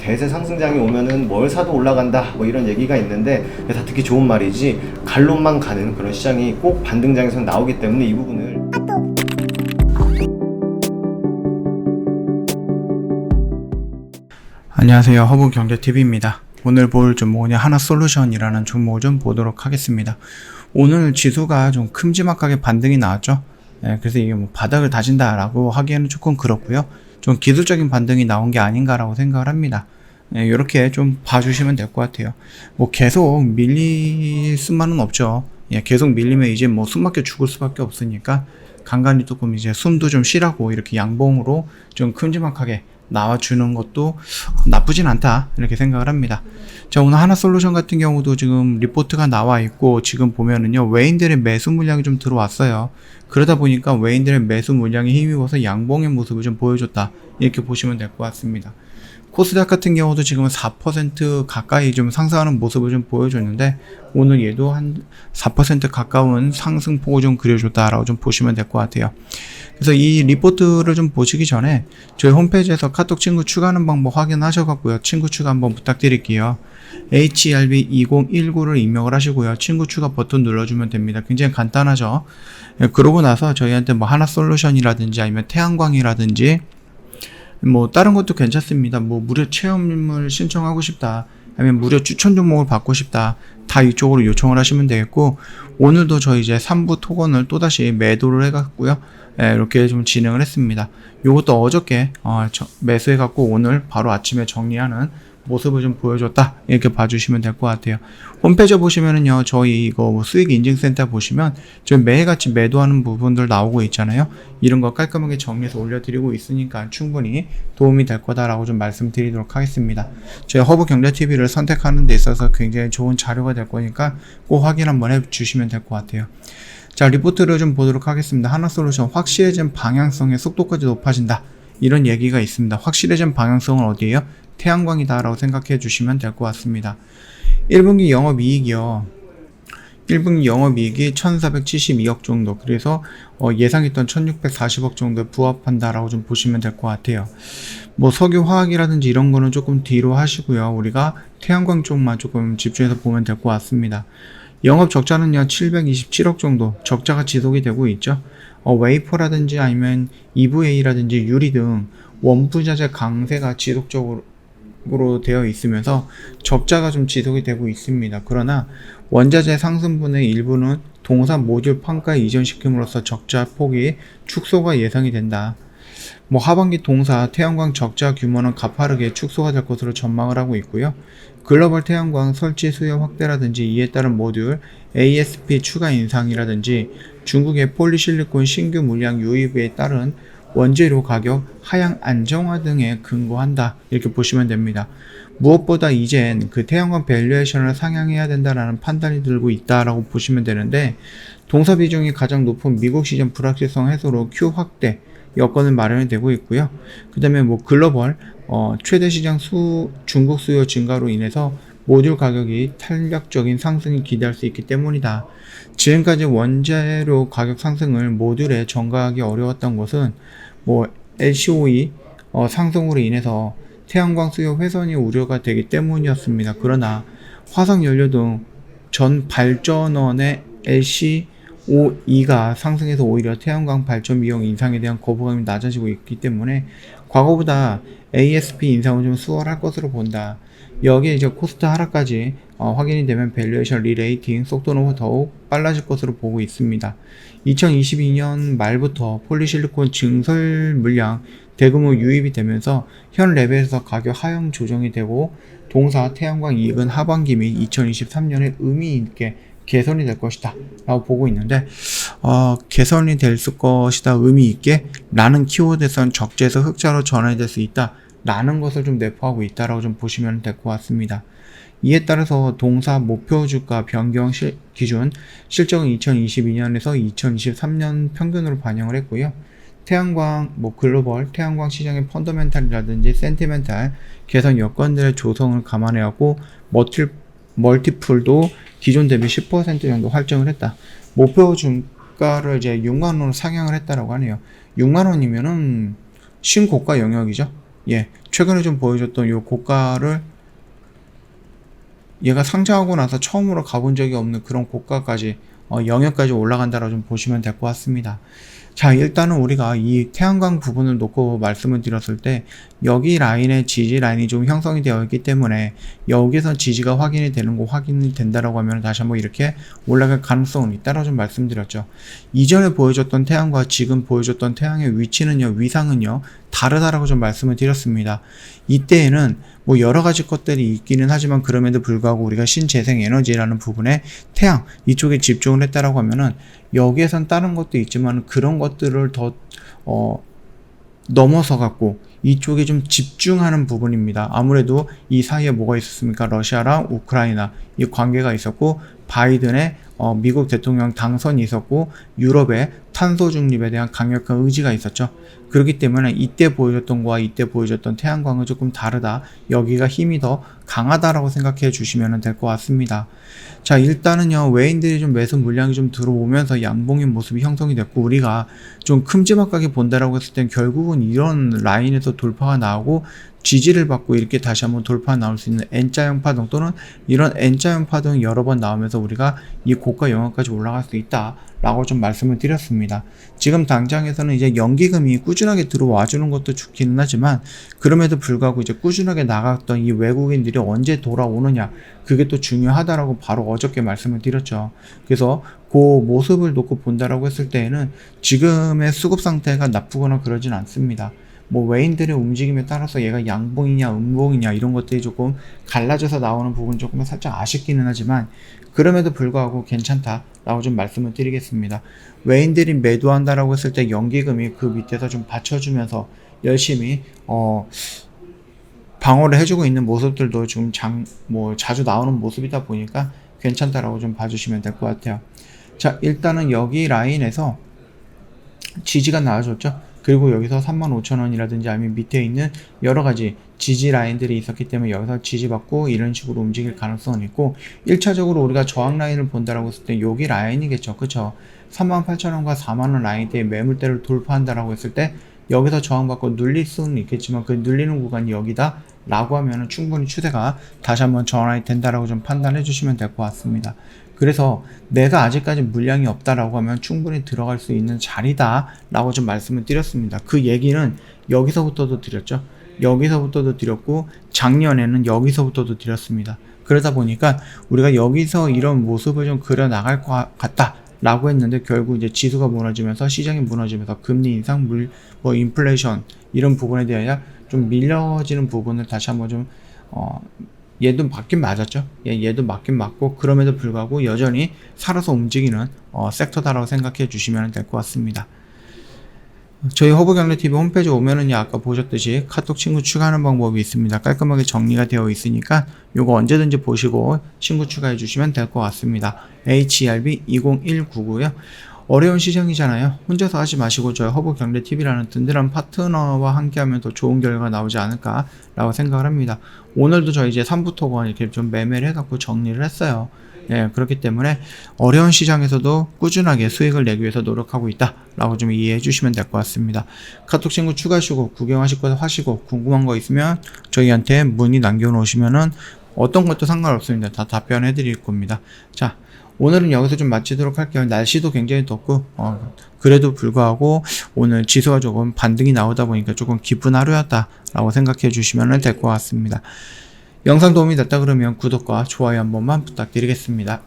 대세 상승장이 오면은 뭘 사도 올라간다 뭐 이런 얘기가 있는데 다 듣기 좋은 말이지 갈론만 가는 그런 시장이 꼭 반등장에서 나오기 때문에 이 부분을 안녕하세요, 허브경제TV입니다. 오늘 볼 종목은 하나솔루션이라는 종목을 좀 보도록 하겠습니다. 오늘 지수가 좀 큼지막하게 반등이 나왔죠. 그래서 이게 뭐 바닥을 다진다라고 하기에는 조금 그렇고요. 좀 기술적인 반등이 나온 게 아닌가라고 생각을 합니다. 이렇게 좀 봐주시면 될 것 같아요. 뭐 계속 밀릴 수만은 없죠. 계속 밀리면 이제 뭐 숨막혀 죽을 수밖에 없으니까 간간히 조금 이제 숨도 좀 쉬라고 이렇게 양봉으로 좀 큼지막하게 나와주는 것도 나쁘진 않다 이렇게 생각을 합니다. 자, 오늘 하나솔루션 같은 경우도 지금 리포트가 나와 있고 지금 보면은요 외인들의 매수 물량이 좀 들어왔어요. 그러다 보니까 외인들의 매수 물량에 힘입어서 양봉의 모습을 좀 보여줬다 이렇게 보시면 될 것 같습니다. 코스닥 같은 경우도 지금은 4% 가까이 좀 상승하는 모습을 좀 보여줬는데 오늘 얘도 한 4% 가까운 상승폭을 좀 그려줬다라고 좀 보시면 될 것 같아요. 그래서 이 리포트를 좀 보시기 전에 저희 홈페이지에서 카톡 친구 추가하는 방법 확인하셔갖고요. 친구 추가 한번 부탁드릴게요. HRB2019를 입력을 하시고요. 친구 추가 버튼 눌러주면 됩니다. 굉장히 간단하죠. 그러고 나서 저희한테 뭐 하나솔루션이라든지 아니면 태양광이라든지 뭐 다른 것도 괜찮습니다. 뭐 무료 체험을 신청하고 싶다 아니면 무료 추천 종목을 받고 싶다 다 이쪽으로 요청을 하시면 되겠고 오늘도 저희 이제 3부 토건을 또다시 매도를 해갖고요 이렇게 좀 진행을 했습니다. 요것도 어저께 매수해갖고 오늘 바로 아침에 정리하는 모습을 좀 보여줬다 이렇게 봐주시면 될 것 같아요. 홈페이지 보시면은요 저희 이거 뭐 수익 인증센터 보시면 좀 매일같이 매도하는 부분들 나오고 있잖아요. 이런 거 깔끔하게 정리해서 올려드리고 있으니까 충분히 도움이 될 거다라고 좀 말씀드리도록 하겠습니다. 저희 허브경제TV를 선택하는 데 있어서 굉장히 좋은 자료가 될 거니까 꼭 확인 한번 해주시면 될 것 같아요. 자, 리포트를 좀 보도록 하겠습니다. 하나솔루션 확실해진 방향성의 속도까지 높아진다 이런 얘기가 있습니다. 확실해진 방향성은 어디예요? 태양광이다 라고 생각해 주시면 될 것 같습니다. 1분기 영업이익이요. 1분기 영업이익이 1472억 정도, 그래서 예상했던 1640억 정도에 부합한다 라고 좀 보시면 될 것 같아요. 뭐 석유 화학이라든지 이런 거는 조금 뒤로 하시고요. 우리가 태양광 쪽만 조금 집중해서 보면 될 것 같습니다. 영업 적자는요 727억 정도 적자가 지속이 되고 있죠. 웨이퍼라든지 아니면 EVA라든지 유리 등 원부자재 강세가 지속적으로 되어 있으면서 적자가 좀 지속이 되고 있습니다. 그러나 원자재 상승분의 일부는 동사 모듈 판가에 이전시킴으로써 적자 폭이 축소가 예상이 된다. 뭐 하반기 동사 태양광 적자 규모는 가파르게 축소가 될 것으로 전망을 하고 있고요. 글로벌 태양광 설치 수요 확대라든지 이에 따른 모듈 ASP 추가 인상이라든지 중국의 폴리실리콘 신규 물량 유입에 따른 원재료 가격 하향 안정화 등에 근거한다 이렇게 보시면 됩니다. 무엇보다 이젠 그 태양광 밸류에이션을 상향해야 된다라는 판단이 들고 있다라고 보시면 되는데 동사 비중이 가장 높은 미국 시장 불확실성 해소로 Q 확대 여건을 마련이 되고 있고요. 그 다음에 뭐 글로벌 최대 시장 중국 수요 증가로 인해서 모듈 가격이 탄력적인 상승을 기대할 수 있기 때문이다. 지금까지 원재료 가격 상승을 모듈에 전가하기 어려웠던 것은 뭐 LCOE 상승으로 인해서 태양광 수요 훼손이 우려가 되기 때문이었습니다. 그러나 화석연료 등 전 발전원의 LCOE가 상승해서 오히려 태양광 발전 비용 인상에 대한 거부감이 낮아지고 있기 때문에 과거보다 ASP 인상은 좀 수월할 것으로 본다. 여기에 이제 코스트 하락까지 확인이 되면 밸류에이션 리레이팅 속도는 더욱 빨라질 것으로 보고 있습니다. 2022년 말부터 폴리실리콘 증설 물량 대규모 유입이 되면서 현 레벨에서 가격 하향 조정이 되고 동사 태양광 이익은 하반기 및 2023년에 의미 있게 개선이 될 것이다 라고 보고 있는데 개선이 될 것이다 의미 있게 라는 키워드에선 적재에서 흑자로 전환될 수 있다 라는 것을 좀 내포하고 있다라고 좀 보시면 될 것 같습니다. 이에 따라서 동사 목표 주가 변경 기준 실적은 2022년에서 2023년 평균으로 반영을 했고요. 태양광, 글로벌 태양광 시장의 펀더멘탈이라든지 센티멘탈 개선 여건들의 조성을 감안해왔고 멀티플도 기존 대비 10% 정도 활정을 했다. 목표 주가를 이제 6만원으로 상향을 했다라고 하네요. 6만원이면은 신고가 영역이죠. 최근에 좀 보여줬던 요 고가를 얘가 상장하고 나서 처음으로 가본 적이 없는 그런 고가까지 영역까지 올라간다라고 좀 보시면 될 것 같습니다. 자, 일단은 우리가 이 태양광 부분을 놓고 말씀을 드렸을 때 여기 라인의 지지 라인이 좀 형성이 되어 있기 때문에 여기서 지지가 확인이 되는 거 확인이 된다라고 하면 다시 한번 이렇게 올라갈 가능성은 있다라고 좀 말씀드렸죠. 이전에 보여줬던 태양과 지금 보여줬던 태양의 위치는요, 위상은요 다르다라고 좀 말씀을 드렸습니다. 이때에는 뭐 여러 가지 것들이 있기는 하지만 그럼에도 불구하고 우리가 신재생 에너지라는 부분에 태양 이쪽에 집중을 했다라고 하면은 여기에선 다른 것도 있지만 그런 것들을 더 넘어서 갖고 이쪽에 좀 집중하는 부분입니다. 아무래도 이 사이에 뭐가 있었습니까? 러시아랑 우크라이나 이 관계가 있었고 바이든의 미국 대통령 당선이 있었고 유럽의 탄소 중립에 대한 강력한 의지가 있었죠. 그렇기 때문에 이때 보여줬던 거와 이때 보여줬던 태양광은 조금 다르다. 여기가 힘이 더 강하다라고 생각해 주시면 될 것 같습니다. 자, 일단은요 외인들이 좀 매수 물량이 좀 들어오면서 양봉의 모습이 형성이 됐고 우리가 좀 큼지막하게 본다라고 했을 땐 결국은 이런 라인에서 돌파가 나오고 지지를 받고 이렇게 다시 한번 돌파 나올 수 있는 N자형 파동 또는 이런 N자형 파동이 여러 번 나오면서 우리가 이 고가 영역까지 올라갈 수 있다 라고 좀 말씀을 드렸습니다. 지금 당장에서는 이제 연기금이 꾸준하게 들어와 주는 것도 좋기는 하지만 그럼에도 불구하고 이제 꾸준하게 나갔던 이 외국인들이 언제 돌아오느냐 그게 또 중요하다라고 바로 어저께 말씀을 드렸죠. 그래서 그 모습을 놓고 본다라고 했을 때에는 지금의 수급 상태가 나쁘거나 그러진 않습니다. 뭐 외인들의 움직임에 따라서 얘가 양봉이냐 음봉이냐 이런 것들이 조금 갈라져서 나오는 부분 조금 살짝 아쉽기는 하지만 그럼에도 불구하고 괜찮다라고 좀 말씀을 드리겠습니다. 외인들이 매도한다라고 했을 때 연기금이 그 밑에서 좀 받쳐주면서 열심히 방어를 해주고 있는 모습들도 좀 자주 나오는 모습이다 보니까 괜찮다라고 좀 봐주시면 될 것 같아요. 자, 일단은 여기 라인에서 지지가 나와줬죠. 그리고 여기서 35,000원이라든지 아니면 밑에 있는 여러 가지 지지 라인들이 있었기 때문에 여기서 지지받고 이런 식으로 움직일 가능성은 있고 1차적으로 우리가 저항 라인을 본다라고 했을 때 여기 라인이겠죠. 그쵸? 38,000원과 4만원 라인대의 매물대를 돌파한다라고 했을 때 여기서 저항받고 눌릴 수는 있겠지만 그 눌리는 구간이 여기다 라고 하면 충분히 추세가 다시 한번 전환이 된다라고 좀 판단해 주시면 될 것 같습니다. 그래서 내가 아직까지 물량이 없다라고 하면 충분히 들어갈 수 있는 자리다 라고 좀 말씀을 드렸습니다. 그 얘기는 여기서부터도 드렸죠. 여기서부터도 드렸고 작년에는 여기서부터도 드렸습니다. 그러다 보니까 우리가 여기서 이런 모습을 좀 그려 나갈 것 같다 라고 했는데 결국 이제 지수가 무너지면서 시장이 무너지면서 금리 인상, 인플레이션 이런 부분에 대하여 좀 밀려지는 부분을 다시 한번 좀 얘도 맞긴 맞았죠. 얘도 맞긴 맞고 그럼에도 불구하고 여전히 살아서 움직이는 섹터다라고 생각해 주시면 될 것 같습니다. 저희 허브경제TV 홈페이지 오면은요 아까 보셨듯이 카톡 친구 추가하는 방법이 있습니다. 깔끔하게 정리가 되어 있으니까 요거 언제든지 보시고 친구 추가해 주시면 될 것 같습니다. HERB20199고요. 어려운 시장이잖아요. 혼자서 하지 마시고 저희 허브경제TV라는 든든한 파트너와 함께하면 더 좋은 결과가 나오지 않을까 라고 생각을 합니다. 오늘도 저희 이제 3부 토건 이렇게 좀 매매를 해갖고 정리를 했어요. 그렇기 때문에 어려운 시장에서도 꾸준하게 수익을 내기 위해서 노력하고 있다 라고 좀 이해해 주시면 될 것 같습니다. 카톡 친구 추가하시고 구경하실 거 하시고 궁금한 거 있으면 저희한테 문의 남겨놓으시면은 어떤 것도 상관없습니다. 다 답변해 드릴 겁니다. 자, 오늘은 여기서 좀 마치도록 할게요. 날씨도 굉장히 덥고 그래도 불구하고 오늘 지수가 조금 반등이 나오다 보니까 조금 기쁜 하루였다 라고 생각해 주시면 될 것 같습니다. 영상 도움이 됐다 그러면 구독과 좋아요 한 번만 부탁드리겠습니다.